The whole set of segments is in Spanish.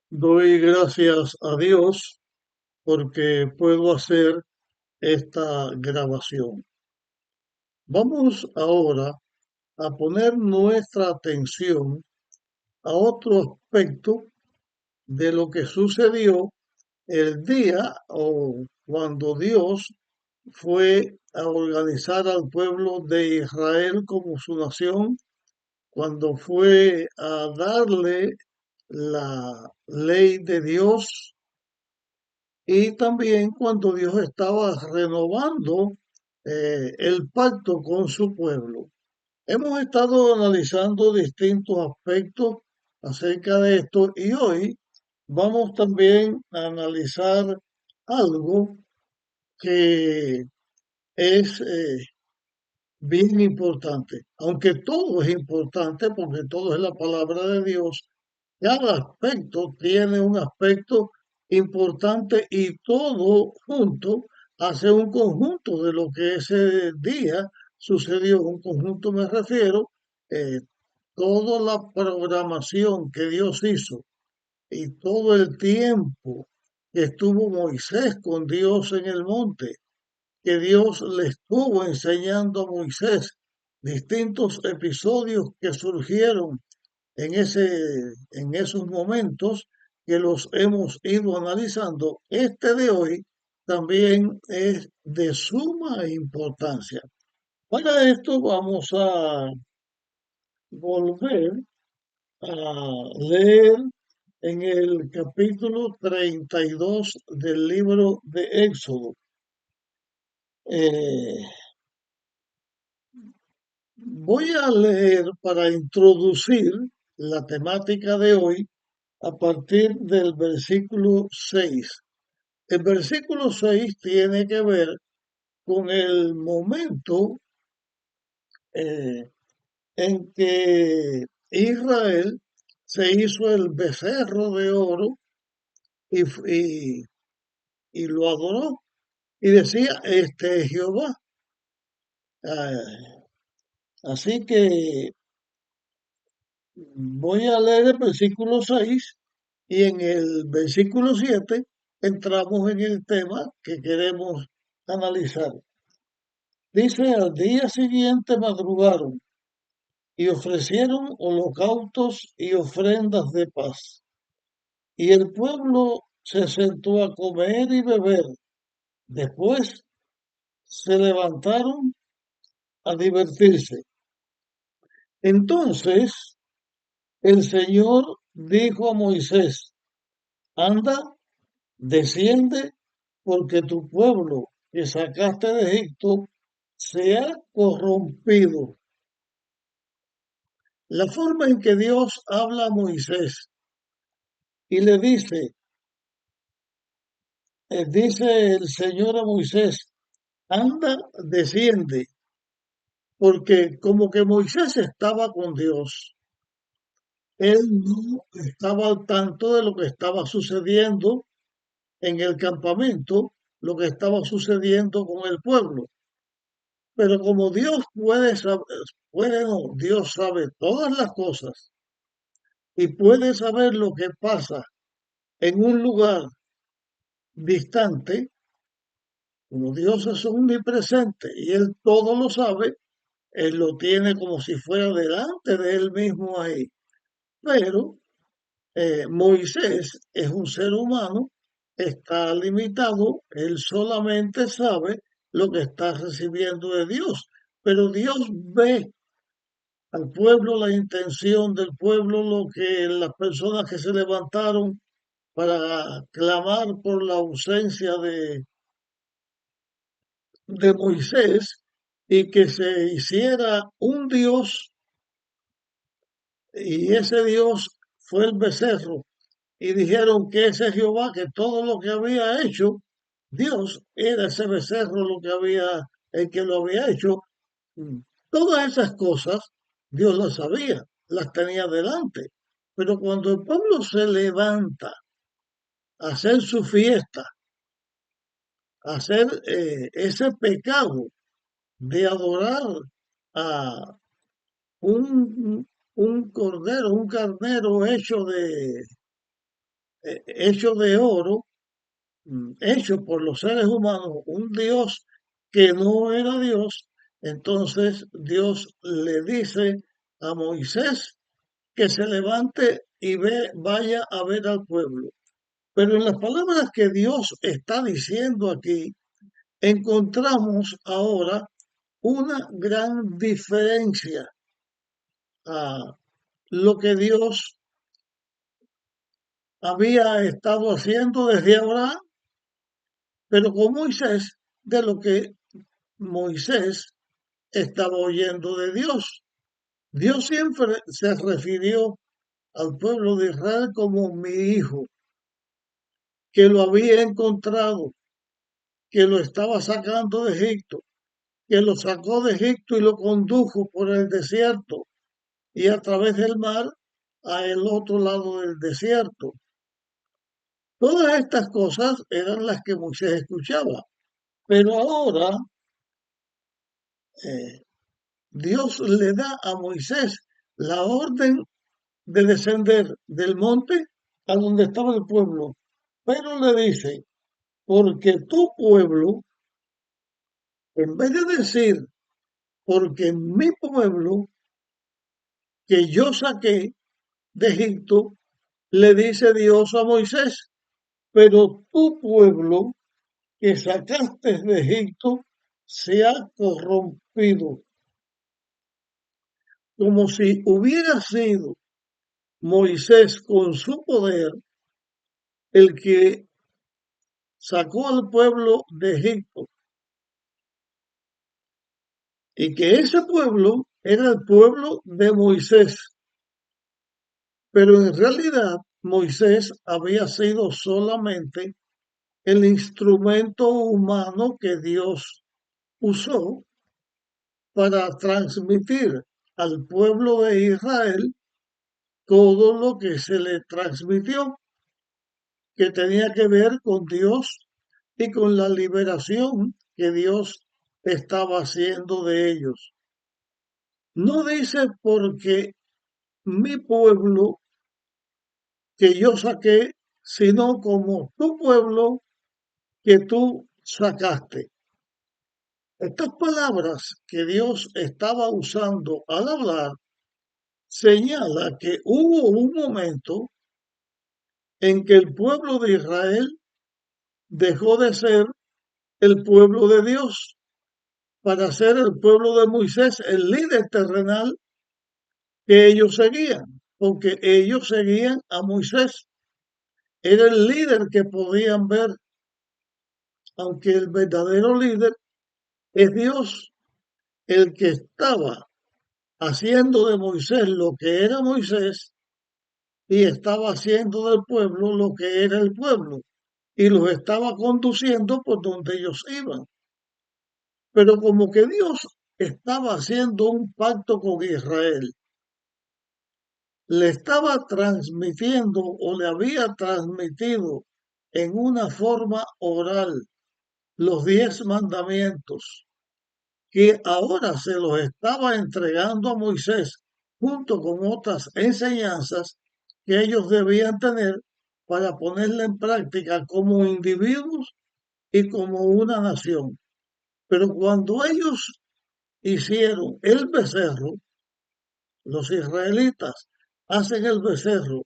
Doy gracias a Dios porque puedo hacer esta grabación. Vamos ahora a poner nuestra atención a otro aspecto de lo que sucedió el día o cuando Dios fue a organizar al pueblo de Israel como su nación, cuando fue a darle la ley de Dios y también cuando Dios estaba renovando el pacto con su pueblo. Hemos estado analizando distintos aspectos acerca de esto y hoy vamos también a analizar algo que es bien importante, aunque todo es importante porque todo es la palabra de Dios. Cada aspecto tiene un aspecto importante y todo junto hace un conjunto de lo que ese día sucedió. Un conjunto me refiero, eh, toda la programación que Dios hizo y todo el tiempo que estuvo Moisés con Dios en el monte, que Dios le estuvo enseñando a Moisés distintos episodios que surgieron en esos momentos que los hemos ido analizando. Este de hoy también es de suma importancia. Para esto vamos a volver a leer en el capítulo 32 del libro de Éxodo. Eh, Voy a leer para introducir la temática de hoy a partir del versículo 6. El versículo 6 tiene que ver con el momento eh, en que Israel se hizo el becerro de oro y, y- y lo adoró y decía, este es Jehová. Ah, así que voy a leer el versículo 6 y en el versículo 7 entramos en el tema que queremos analizar. Dice, al día siguiente madrugaron y ofrecieron holocaustos y ofrendas de paz. Y el pueblo se sentó a comer y beber. Después se levantaron a divertirse. Entonces el Señor dijo a Moisés, anda, desciende, porque tu pueblo que sacaste de Egipto se ha corrompido. La forma en que Dios habla a Moisés y le dice, dice el Señor a Moisés, anda, desciende, porque como que Moisés estaba con Dios, él no estaba al tanto de lo que estaba sucediendo en el campamento, lo que estaba sucediendo con el pueblo. Pero como Dios puede saber, puede no, Dios sabe todas las cosas y puede saber lo que pasa en un lugar distante, como Dios es omnipresente y Él todo lo sabe, Él lo tiene como si fuera delante de Él mismo ahí. Pero Moisés es un ser humano, está limitado, él solamente sabe lo que está recibiendo de Dios, pero Dios ve al pueblo, la intención del pueblo, lo que las personas que se levantaron para clamar por la ausencia de Moisés y que se hiciera un Dios y ese Dios fue el becerro y dijeron que ese Jehová, que todo lo que había hecho, Dios era ese becerro lo que había, el que lo había hecho. Mm. Todas esas cosas Dios las sabía, las tenía delante. Pero cuando el pueblo se levanta a hacer su fiesta, a hacer ese pecado de adorar a un, un cordero, un carnero hecho hecho de oro, hecho por los seres humanos, un Dios que no era Dios. Entonces Dios le dice a Moisés que se levante y vaya a ver al pueblo. Pero en las palabras que Dios está diciendo aquí, encontramos ahora una gran diferencia a lo que Dios había estado haciendo desde Abraham, pero con Moisés, de lo que Moisés estaba oyendo de Dios. Dios siempre se refirió al pueblo de Israel como mi hijo, que lo había encontrado, que lo estaba sacando de Egipto, que lo sacó de Egipto y lo condujo por el desierto y a través del mar a el otro lado del desierto. Todas estas cosas eran las que Moisés escuchaba, pero ahora eh, Dios le da a Moisés la orden de descender del monte a donde estaba el pueblo, pero le dice, porque tu pueblo, en vez de decir, porque mi pueblo que yo saqué de Egipto, le dice Dios a Moisés, pero tu pueblo que sacaste de Egipto se ha corrompido, como si hubiera sido Moisés con su poder el que sacó al pueblo de Egipto y que ese pueblo era el pueblo de Moisés, pero en realidad Moisés había sido solamente el instrumento humano que Dios usó para transmitir al pueblo de Israel todo lo que se le transmitió, que tenía que ver con Dios y con la liberación que Dios estaba haciendo de ellos. No dice porque mi pueblo que yo saqué, sino como tu pueblo que tú sacaste. Estas palabras que Dios estaba usando al hablar señala que hubo un momento en que el pueblo de Israel dejó de ser el pueblo de Dios para ser el pueblo de Moisés, el líder terrenal que ellos seguían, porque ellos seguían a Moisés. Era el líder que podían ver, aunque el verdadero líder es Dios, el que estaba haciendo de Moisés lo que era Moisés y estaba haciendo del pueblo lo que era el pueblo y los estaba conduciendo por donde ellos iban. Pero como que Dios estaba haciendo un pacto con Israel, le estaba transmitiendo o le había transmitido en una forma oral los 10 mandamientos que ahora se los estaba entregando a Moisés junto con otras enseñanzas que ellos debían tener para ponerla en práctica como individuos y como una nación. Pero cuando ellos hicieron el becerro, los israelitas hacen el becerro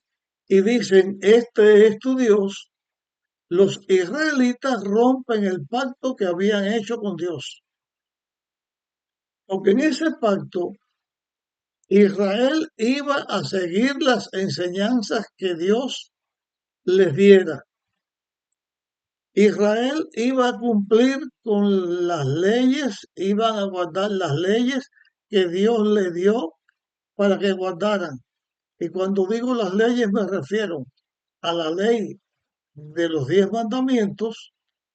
y dicen, este es tu Dios, los israelitas rompen el pacto que habían hecho con Dios. Porque en ese pacto Israel iba a seguir las enseñanzas que Dios les diera. Israel iba a cumplir con las leyes, iban a guardar las leyes que Dios le dio para que guardaran. Y cuando digo las leyes me refiero a la ley de los 10 mandamientos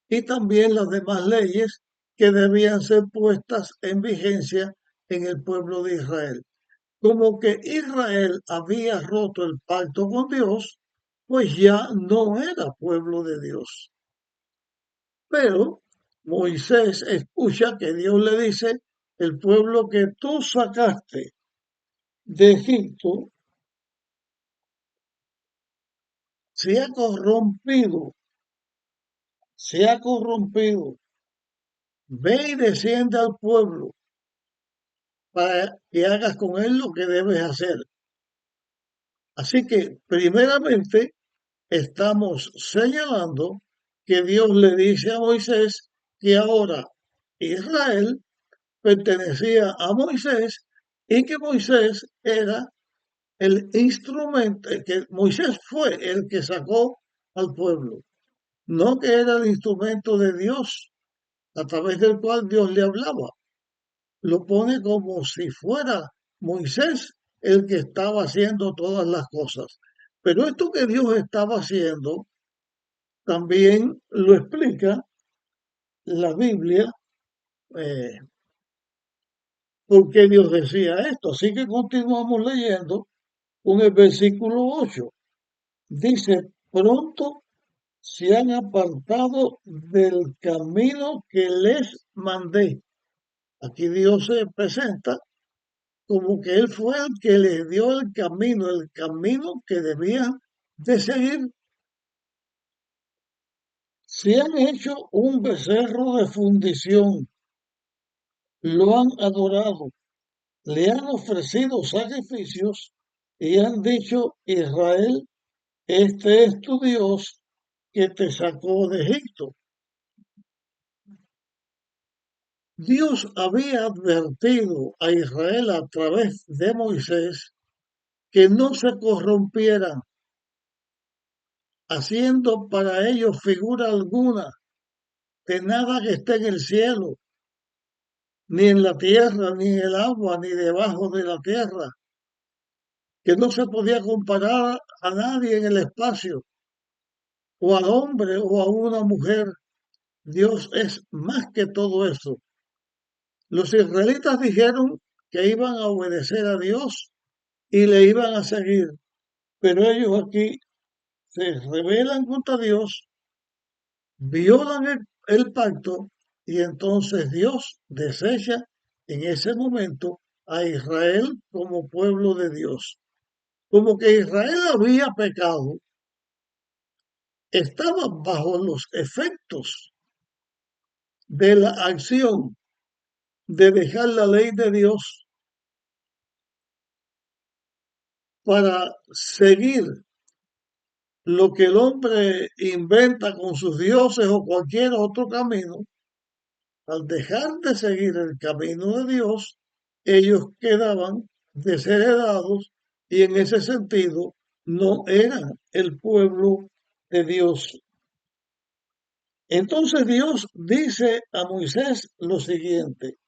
y también las demás leyes que debían ser puestas en vigencia en el pueblo de Israel. Como que Israel había roto el pacto con Dios, pues ya no era pueblo de Dios. Pero Moisés escucha que Dios le dice, el pueblo que tú sacaste de Egipto se ha corrompido, se ha corrompido. Ve y desciende al pueblo para que hagas con él lo que debes hacer. Así que, primeramente, estamos señalando que Dios le dice a Moisés que ahora Israel pertenecía a Moisés y que Moisés era el instrumento, que Moisés fue el que sacó al pueblo, no que era el instrumento de Dios a través del cual Dios le hablaba. Lo pone como si fuera Moisés el que estaba haciendo todas las cosas. Pero esto que Dios estaba haciendo también lo explica la Biblia, eh, porque Dios decía esto. Así que continuamos leyendo con el versículo 8. Dice, pronto se han apartado del camino que les mandé. Aquí Dios se presenta como que Él fue el que les dio el camino que debían de seguir. Se han hecho un becerro de fundición, lo han adorado, le han ofrecido sacrificios y han dicho, Israel, este es tu Dios que te sacó de Egipto. Dios había advertido a Israel a través de Moisés que no se corrompieran, haciendo para ellos figura alguna de nada que esté en el cielo, ni en la tierra, ni en el agua, ni debajo de la tierra, que no se podía comparar a nadie en el espacio, o al hombre, o a una mujer. Dios es más que todo eso. Los israelitas dijeron que iban a obedecer a Dios y le iban a seguir, pero ellos aquí se rebelan contra Dios, violan el pacto y entonces Dios desecha en ese momento a Israel como pueblo de Dios. Como que Israel había pecado, estaba bajo los efectos de la acción de dejar la ley de Dios para seguir lo que el hombre inventa con sus dioses o cualquier otro camino. Al dejar de seguir el camino de Dios, ellos quedaban desheredados y en ese sentido no eran el pueblo de Dios. Entonces Dios dice a Moisés lo siguiente,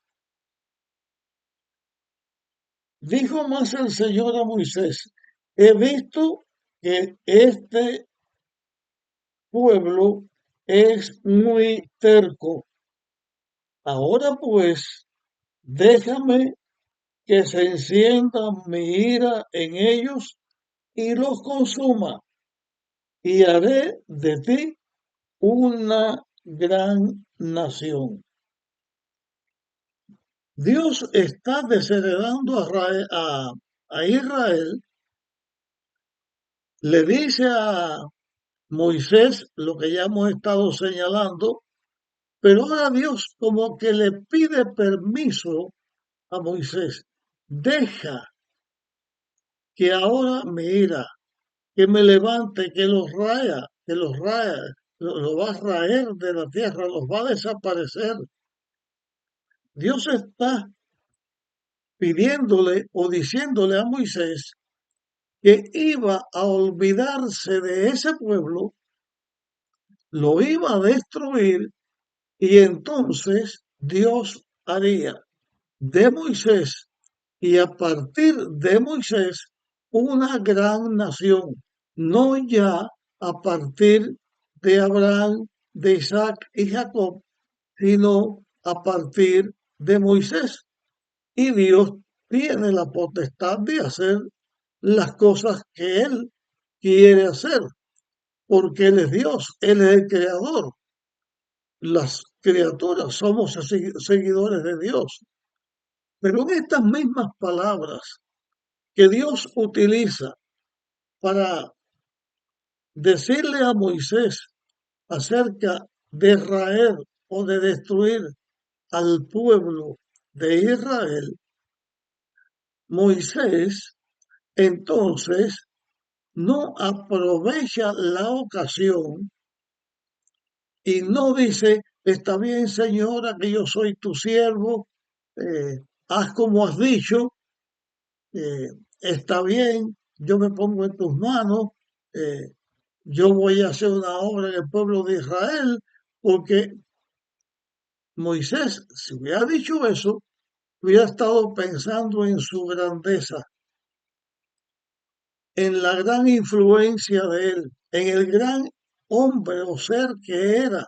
dijo más el Señor a Moisés, he visto que este pueblo es muy terco. Ahora pues, déjame que se encienda mi ira en ellos y los consuma, y haré de ti una gran nación. Dios está desheredando a Israel, le dice a Moisés lo que ya hemos estado señalando, pero ahora Dios como que le pide permiso a Moisés, deja que ahora me ira, que me levante, que los raya, lo va a raer de la tierra, los va a desaparecer. Dios está pidiéndole o diciéndole a Moisés que iba a olvidarse de ese pueblo, lo iba a destruir y entonces Dios haría de Moisés y a partir de Moisés una gran nación, no ya a partir de Abraham, de Isaac y Jacob, sino a partir de Moisés. Y Dios tiene la potestad de hacer las cosas que Él quiere hacer, porque Él es Dios, Él es el creador. Las criaturas somos seguidores de Dios. Pero en estas mismas palabras que Dios utiliza para decirle a Moisés acerca de Israel o de destruir al pueblo de Israel, Moisés entonces no aprovecha la ocasión y no dice, está bien, señora, que yo soy tu siervo, haz como has dicho, eh, está bien, yo me pongo en tus manos, eh, yo voy a hacer una obra en el pueblo de Israel, porque Moisés, si hubiera dicho eso, hubiera estado pensando en su grandeza, en la gran influencia de él, en el gran hombre o ser que era,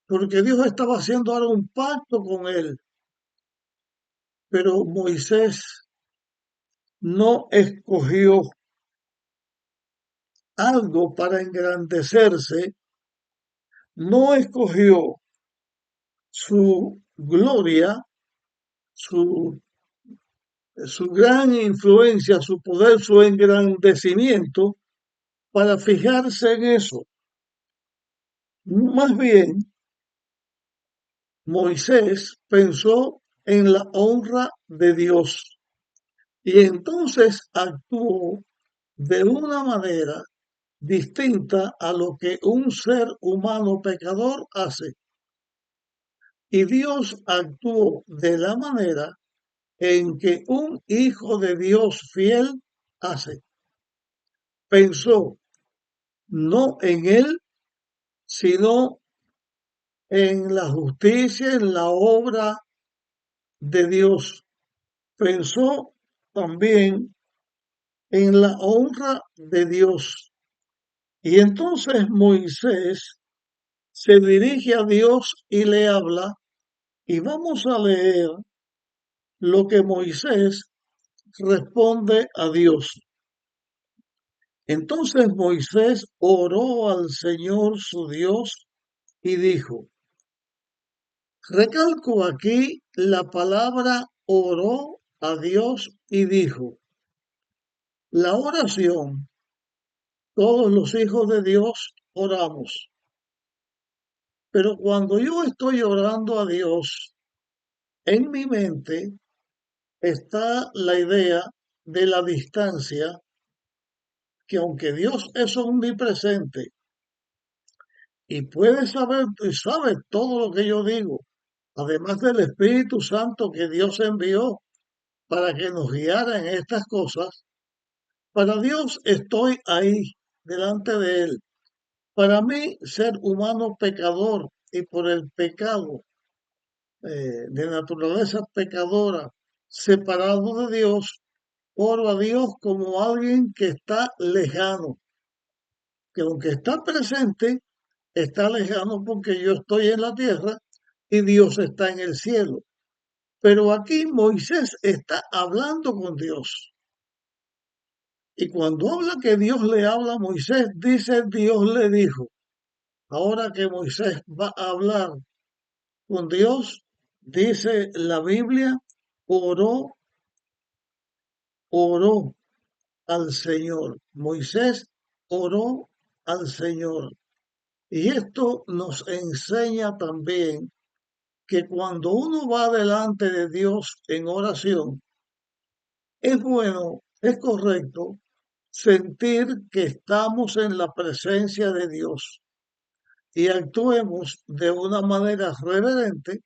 porque Dios estaba haciendo ahora un pacto con él, pero Moisés no escogió algo para engrandecerse, no escogió su gloria, su, su gran influencia, su poder, su engrandecimiento para fijarse en eso. Más bien, Moisés pensó en la honra de Dios y entonces actuó de una manera distinta a lo que un ser humano pecador hace. Y Dios actuó de la manera en que un hijo de Dios fiel hace. Pensó no en él, sino en la justicia, en la obra de Dios. Pensó también en la honra de Dios. Y entonces Moisés se dirige a Dios y le habla, y vamos a leer lo que Moisés responde a Dios. Entonces Moisés oró al Señor su Dios y dijo, recalco aquí la palabra oró a Dios y dijo, la oración, todos los hijos de Dios oramos, pero cuando yo estoy orando a Dios, en mi mente está la idea de la distancia, que aunque Dios es omnipresente y puede saber y sabe todo lo que yo digo, además del Espíritu Santo que Dios envió para que nos guiara en estas cosas, para Dios estoy ahí, delante de Él. Para mí, ser humano pecador y por el pecado de naturaleza pecadora, separado de Dios, oro a Dios como alguien que está lejano, que aunque está presente, está lejano porque yo estoy en la tierra y Dios está en el cielo. Pero aquí Moisés está hablando con Dios. Y cuando habla que Dios le habla a Moisés, dice Dios le dijo. Ahora que Moisés va a hablar con Dios, dice la Biblia, oró, oró al Señor. Moisés oró al Señor. Y esto nos enseña también que cuando uno va delante de Dios en oración, es bueno, es correcto sentir que estamos en la presencia de Dios y actuemos de una manera reverente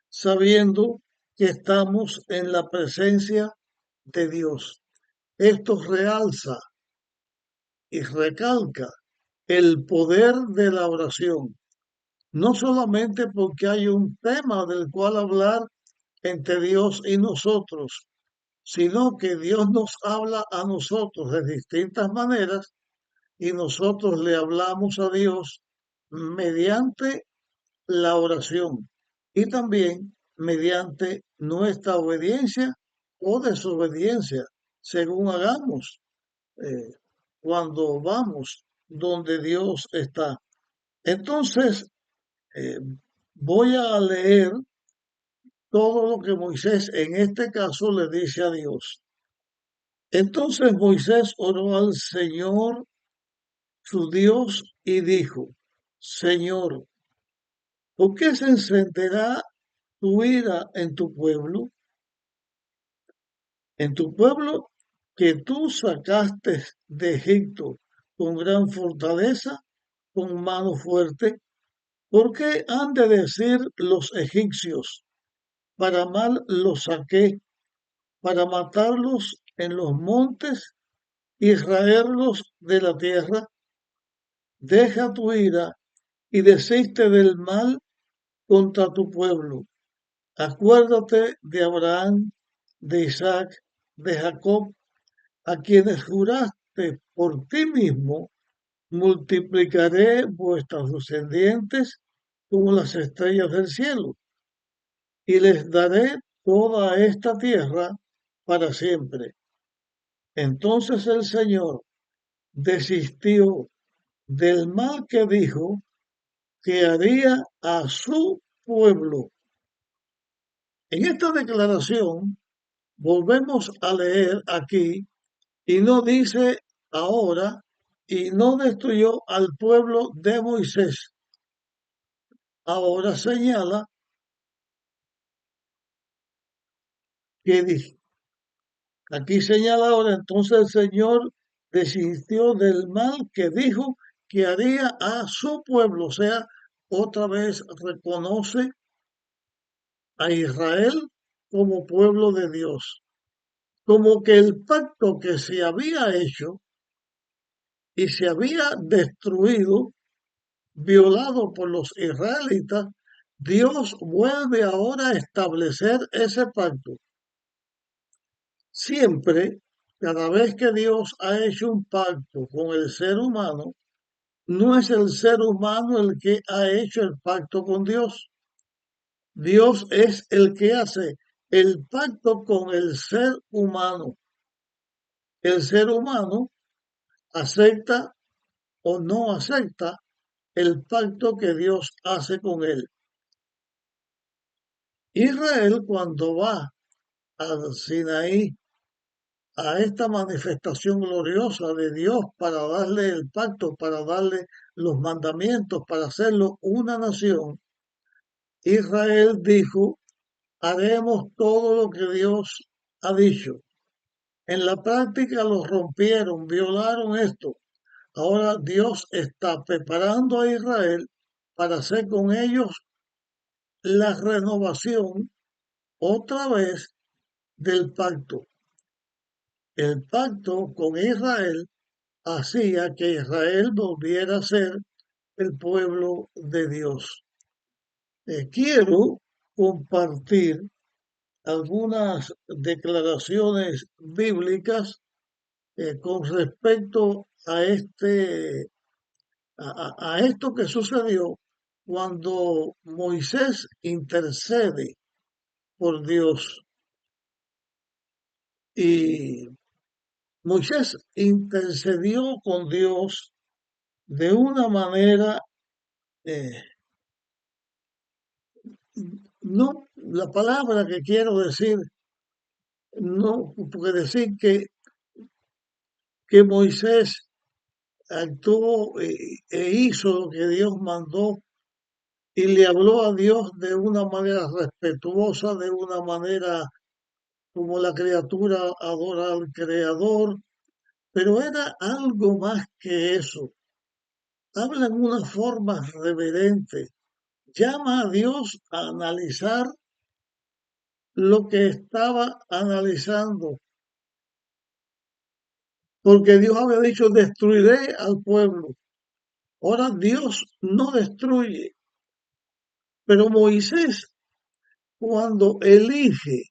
sabiendo que estamos en la presencia de Dios. Esto realza y recalca el poder de la oración, no solamente porque hay un tema del cual hablar entre Dios y nosotros, sino que Dios nos habla a nosotros de distintas maneras y nosotros le hablamos a Dios mediante la oración y también mediante nuestra obediencia o desobediencia, según hagamos eh, cuando vamos donde Dios está. Entonces, eh, voy a leer todo lo que Moisés en este caso le dice a Dios. Entonces Moisés oró al Señor su Dios, y dijo: Señor, ¿por qué se encenderá tu ira en tu pueblo? En tu pueblo que tú sacaste de Egipto con gran fortaleza, con mano fuerte. ¿Por qué han de decir los egipcios? Para mal los saqué, para matarlos en los montes y raerlos de la tierra. Deja tu ira y desiste del mal contra tu pueblo. Acuérdate de Abraham, de Isaac, de Jacob, a quienes juraste por ti mismo: multiplicaré vuestros descendientes como las estrellas del cielo, y les daré toda esta tierra para siempre. Entonces el Señor desistió del mal que dijo que haría a su pueblo. En esta declaración volvemos a leer aquí, y no dice ahora, y no destruyó al pueblo de Moisés. Ahora señala que aquí señala ahora, entonces el Señor desistió del mal que dijo que haría a su pueblo. O sea, otra vez reconoce a Israel como pueblo de Dios. Como que el pacto que se había hecho y se había destruido, violado por los israelitas, Dios vuelve ahora a establecer ese pacto. Siempre, cada vez que Dios ha hecho un pacto con el ser humano, no es el ser humano el que ha hecho el pacto con Dios. Dios es el que hace el pacto con el ser humano. El ser humano acepta o no acepta el pacto que Dios hace con él. Israel, cuando va al Sinaí, a esta manifestación gloriosa de Dios para darle el pacto, para darle los mandamientos, para hacerlo una nación, Israel dijo: haremos todo lo que Dios ha dicho. En la práctica lo rompieron, violaron esto. Ahora Dios está preparando a Israel para hacer con ellos la renovación otra vez del pacto. El pacto con Israel hacía que Israel volviera a ser el pueblo de Dios. Quiero compartir algunas declaraciones bíblicas con respecto a a esto que sucedió cuando Moisés intercede por Dios. Y Moisés intercedió con Dios de una manera, eh, no, la palabra que quiero decir, no, porque decir que Moisés actuó e hizo lo que Dios mandó y le habló a Dios de una manera respetuosa, de una manera como la criatura adora al Creador, pero era algo más que eso. Habla en una forma reverente, llama a Dios a analizar lo que estaba analizando, porque Dios había dicho: destruiré al pueblo. Ahora Dios no destruye, pero Moisés, cuando elige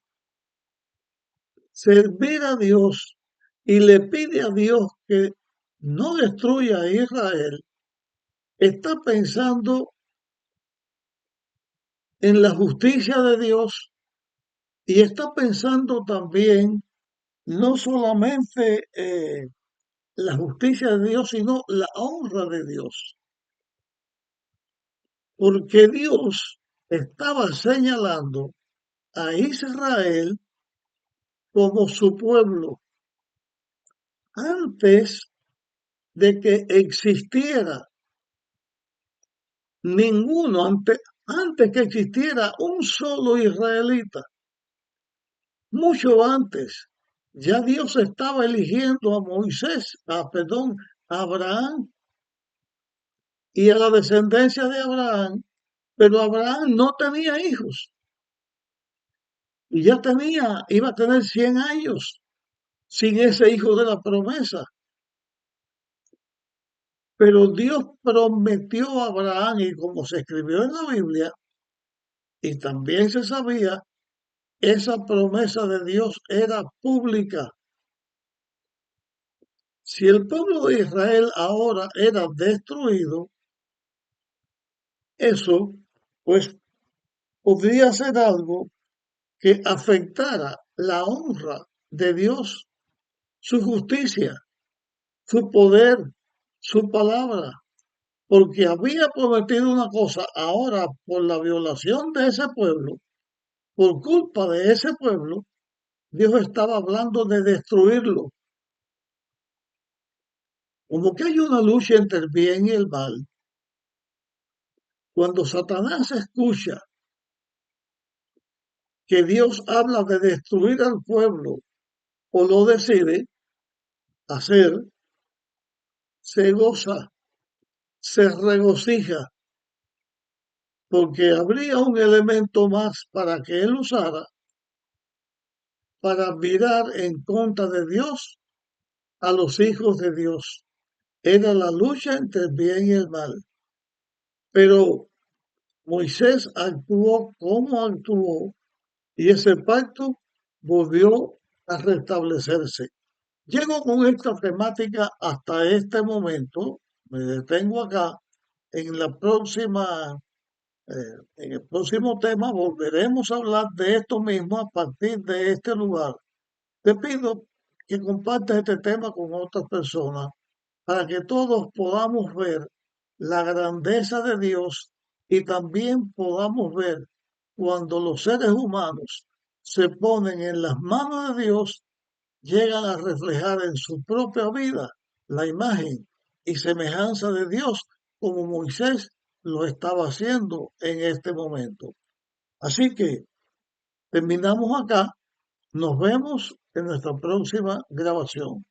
servir a Dios y le pide a Dios que no destruya a Israel, está pensando en la justicia de Dios y está pensando también no solamente la justicia de Dios, sino la honra de Dios. Porque Dios estaba señalando a Israel como su pueblo. Antes de que existiera ninguno, antes que existiera un solo israelita, mucho antes, ya Dios estaba eligiendo a Moisés, perdón, a Abraham y a la descendencia de Abraham, pero Abraham no tenía hijos y ya iba a tener 100 años sin ese hijo de la promesa. Pero Dios prometió a Abraham, y como se escribió en la Biblia, y también se sabía, esa promesa de Dios era pública. Si el pueblo de Israel ahora era destruido, eso pues podría ser algo que afectara la honra de Dios, su justicia, su poder, su palabra, porque había prometido una cosa, ahora por la violación de ese pueblo, por culpa de ese pueblo, Dios estaba hablando de destruirlo. Como que hay una lucha entre el bien y el mal. Cuando Satanás escucha que Dios habla de destruir al pueblo o lo decide hacer, se goza, se regocija, porque habría un elemento más para que él usara para virar en contra de Dios a los hijos de Dios. Era la lucha entre el bien y el mal. Pero Moisés actuó como actuó y ese pacto volvió a restablecerse. Llego con esta temática hasta este momento, me detengo acá. En la próxima, en el próximo tema volveremos a hablar de esto mismo a partir de este lugar. Te pido que compartas este tema con otras personas para que todos podamos ver la grandeza de Dios y también podamos ver cuando los seres humanos se ponen en las manos de Dios, llegan a reflejar en su propia vida la imagen y semejanza de Dios como Moisés lo estaba haciendo en este momento. Así que terminamos acá. Nos vemos en nuestra próxima grabación.